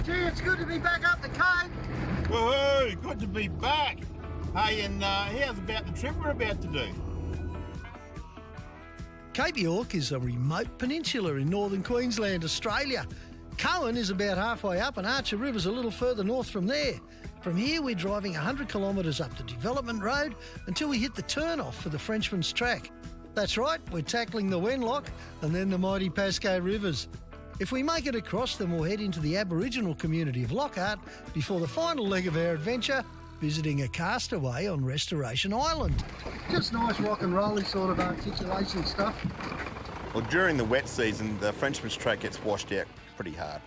Gee, it's good to be back up the Cape. Woohoo! Good to be back. Hey, and how's about the trip we're about to do? Cape York is a remote peninsula in northern Queensland, Australia. Cohen is about halfway up and Archer River's a little further north from there. From here, we're driving 100 kilometres up the Development Road until we hit the turn-off for the Frenchman's Track. That's right, we're tackling the Wenlock and then the mighty Pasco Rivers. If we make it across, then we'll head into the Aboriginal community of Lockhart before the final leg of our adventure, visiting a castaway on Restoration Island. Just nice rock and rolly sort of articulation stuff. Well, during the wet season, the Frenchman's Track gets washed out pretty hard.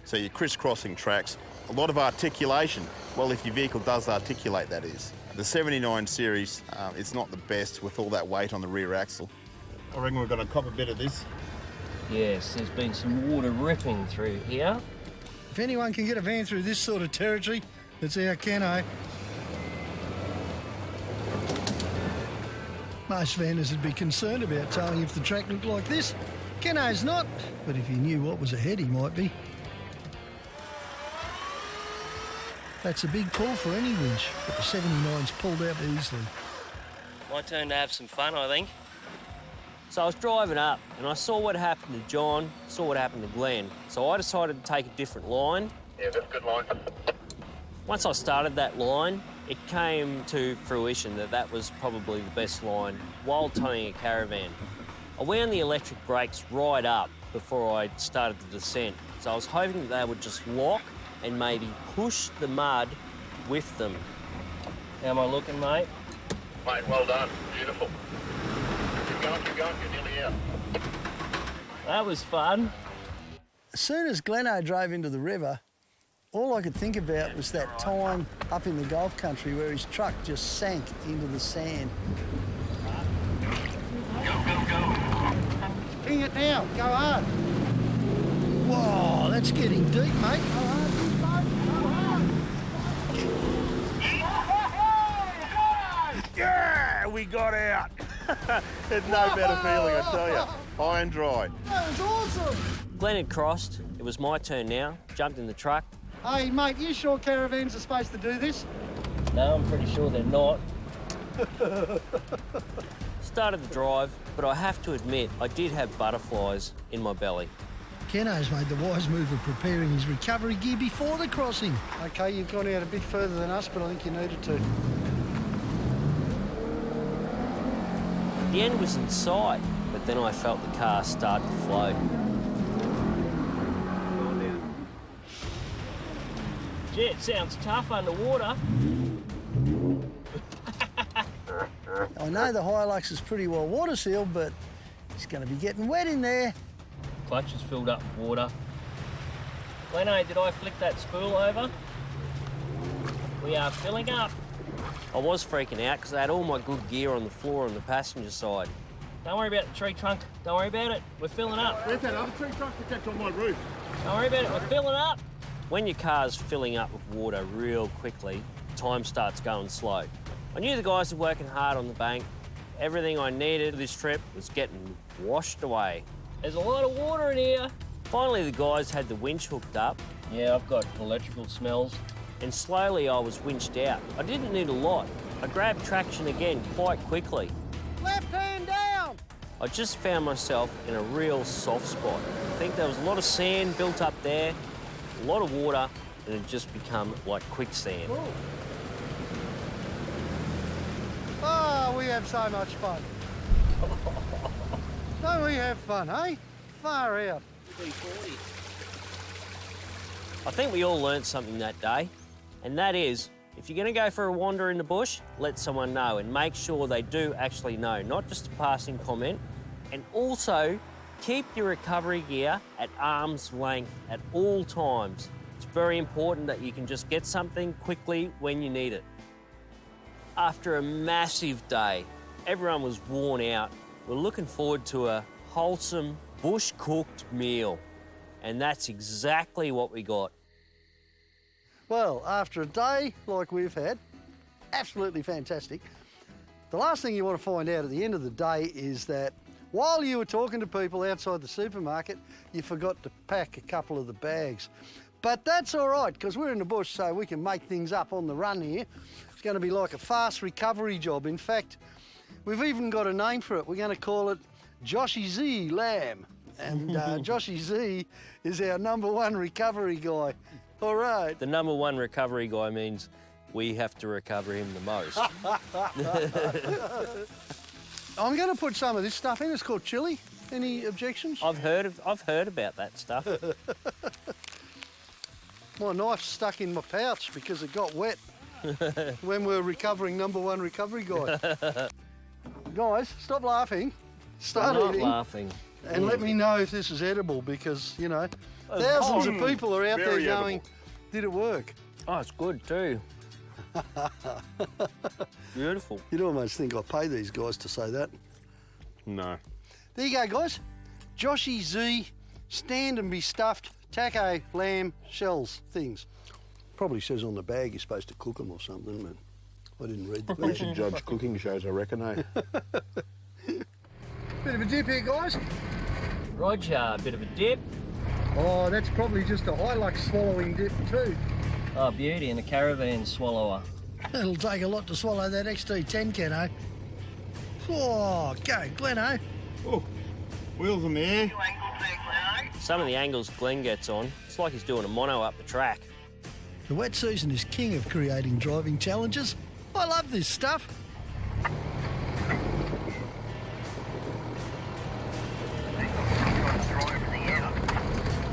So you're crisscrossing tracks, a lot of articulation. Well, if your vehicle does articulate, that is. The 79 series is not the best with all that weight on the rear axle. I reckon we're going to cop a bit of this. Yes, there's been some water ripping through here. If anyone can get a van through this sort of territory, it's our Keno. Most vanners would be concerned about towing if the track looked like this. Keno's not, but if he knew what was ahead, he might be. That's a big pull for any winch, but the 79's pulled out easily. My turn to have some fun, I think. So I was driving up and I saw what happened to John, saw what happened to Glen. So I decided to take a different line. Yeah, that's a good line. Once I started that line, it came to fruition that that was probably the best line while towing a caravan. I wound the electric brakes right up before I started the descent. So I was hoping that they would just lock and maybe push the mud with them. How am I looking, mate? Mate, well done. Beautiful. Keep going, you're nearly out. That was fun. As soon as Gleno drove into the river, all I could think about was that time up in the Gulf country where his truck just sank into the sand. Go. Ping it now, go hard. Whoa, that's getting deep, mate. Go hard, go hard. Yeah, we got out. There's no better feeling, I tell you. High and dry. That was awesome. Glen had crossed. It was my turn now. Jumped in the truck. Hey, mate, you sure caravans are supposed to do this? No, I'm pretty sure they're not. Started the drive, but I have to admit, I did have butterflies in my belly. Keno's made the wise move of preparing his recovery gear before the crossing. OK, you've gone out a bit further than us, but I think you needed to. The end was in sight, but then I felt the car start to float. Gee, it sounds tough underwater. I know the Hilux is pretty well water sealed, but it's going to be getting wet in there. Clutch is filled up with water. Gleno, did I flick that spool over? We are filling up. I was freaking out because I had all my good gear on the floor on the passenger side. Don't worry about the tree trunk. Don't worry about it. We're filling up. Where's that other tree trunk protect on my roof? Don't worry about it. We're filling up. When your car's filling up with water real quickly, time starts going slow. I knew the guys were working hard on the bank. Everything I needed this trip was getting washed away. There's a lot of water in here. Finally, the guys had the winch hooked up. Yeah, I've got electrical smells. And slowly I was winched out. I didn't need a lot. I grabbed traction again quite quickly. Left hand down. I just found myself in a real soft spot. I think there was a lot of sand built up there, a lot of water, and it just become like quicksand. Ooh. Oh, we have so much fun. Don't we have fun, eh? Far out. I think we all learnt something that day, and that is, if you're going to go for a wander in the bush, let someone know and make sure they do actually know, not just a passing comment. And also, keep your recovery gear at arm's length at all times. It's very important that you can just get something quickly when you need it. After a massive day, everyone was worn out. We're looking forward to a wholesome, bush-cooked meal, and that's exactly what we got. Well, after a day like we've had, absolutely fantastic. The last thing you want to find out at the end of the day is that while you were talking to people outside the supermarket, you forgot to pack a couple of the bags. But that's all right, because we're in the bush, so we can make things up on the run here. It's going to be like a fast recovery job. In fact, we've even got a name for it. We're going to call it Joshy Z Lamb. And Joshy Z is our #1 recovery guy. All right. The #1 recovery guy means we have to recover him the most. I'm going to put some of this stuff in. It's called chili. Any objections? I've heard about that stuff. My knife's stuck in my pouch because it got wet when we were recovering #1 recovery guy. Guys, stop laughing. Start I'm not eating. laughing. And let me know if this is edible because, you know, thousands of people are out there Very going, edible. did it work? Oh, it's good too. Beautiful. You'd almost think I pay these guys to say that. No. There you go, guys. Joshy Z, stand and be stuffed, taco, lamb, shells, things. Probably says on the bag you're supposed to cook them or something, but I didn't read the We bag. should judge cooking shows, I reckon, eh? Bit of a dip here, guys. Roger, a bit of a dip. Oh, that's probably just a Hilux swallowing dip too. Oh, beauty, and a caravan swallower. It'll take a lot to swallow that XT10, Keno. Oh, go, Gleno. Oh, wheels in the air. Some of the angles Glen gets on, it's like he's doing a mono up the track. The wet season is king of creating driving challenges. I love this stuff.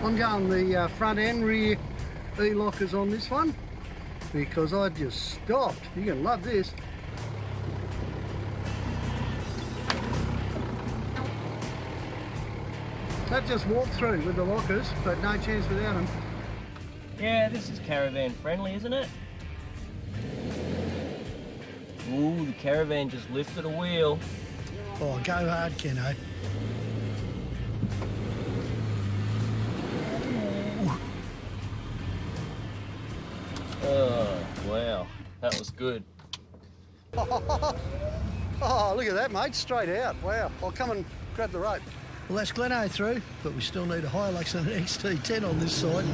I'm going the front and rear E-lockers on this one because I just stopped. You're going to love this. That just walked through with the lockers, but no chance without them. Yeah, this is caravan friendly, isn't it? Ooh, the caravan just lifted a wheel. Oh, go hard, Keno. Oh, wow, that was good. Oh, look at that, mate. Straight out. Wow. I'll come and grab the rope. Well, that's Gleno through, but we still need a Hilux and an XT10 on this side.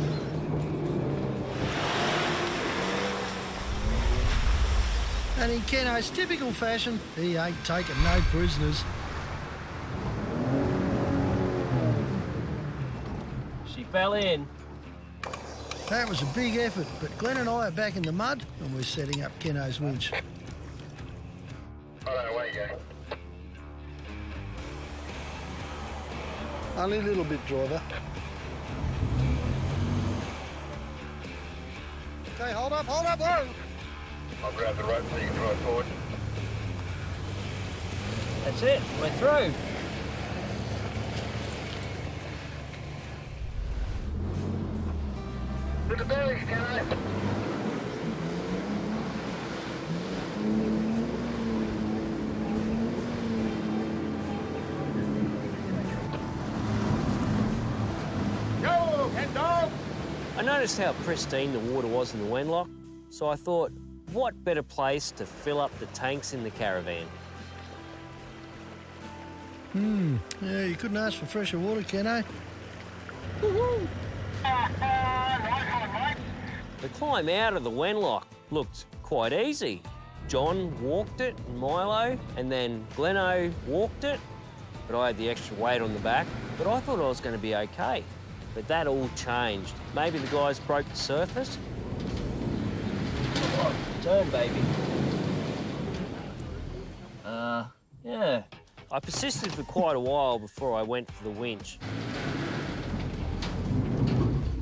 And in Keno's typical fashion, he ain't taking no prisoners. She fell in. That was a big effort, but Glen and I are back in the mud and we're setting up Keno's winch. All right, away you go. Only a little bit, driver. Okay, hold up, whoa! I'll grab the rope so you can drive forward. That's it, we're through. With the bellies, can I? Go, head dog! I noticed how pristine the water was in the Wenlock, so I thought, what better place to fill up the tanks in the caravan? Yeah, you couldn't ask for fresher water, Keno. The climb out of the Wenlock looked quite easy. John walked it, and Milo, and then Gleno walked it, but I had the extra weight on the back, but I thought I was going to be okay. But that all changed. Maybe the guys broke the surface. Come on, turn, baby. Yeah. I persisted for quite a while before I went for the winch.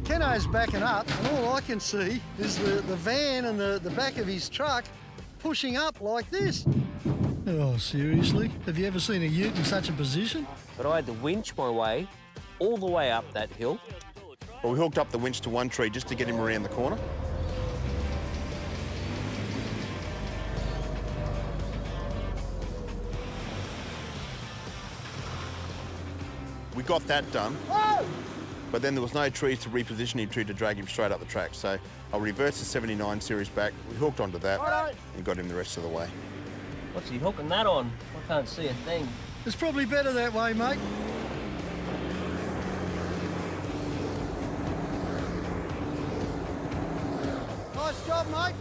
Keno's backing up, and all I can see is the van and the back of his truck pushing up like this. Oh, seriously? Have you ever seen a ute in such a position? But I had to winch my way all the way up that hill. Well, we hooked up the winch to one tree just to get him around the corner. We got that done. Whoa! but then there was no trees to reposition him to drag him straight up the track. So I reversed the 79 series back, we hooked onto that, and got him the rest of the way. What's he hooking that on? I can't see a thing. It's probably better that way, mate. Nice job, mate.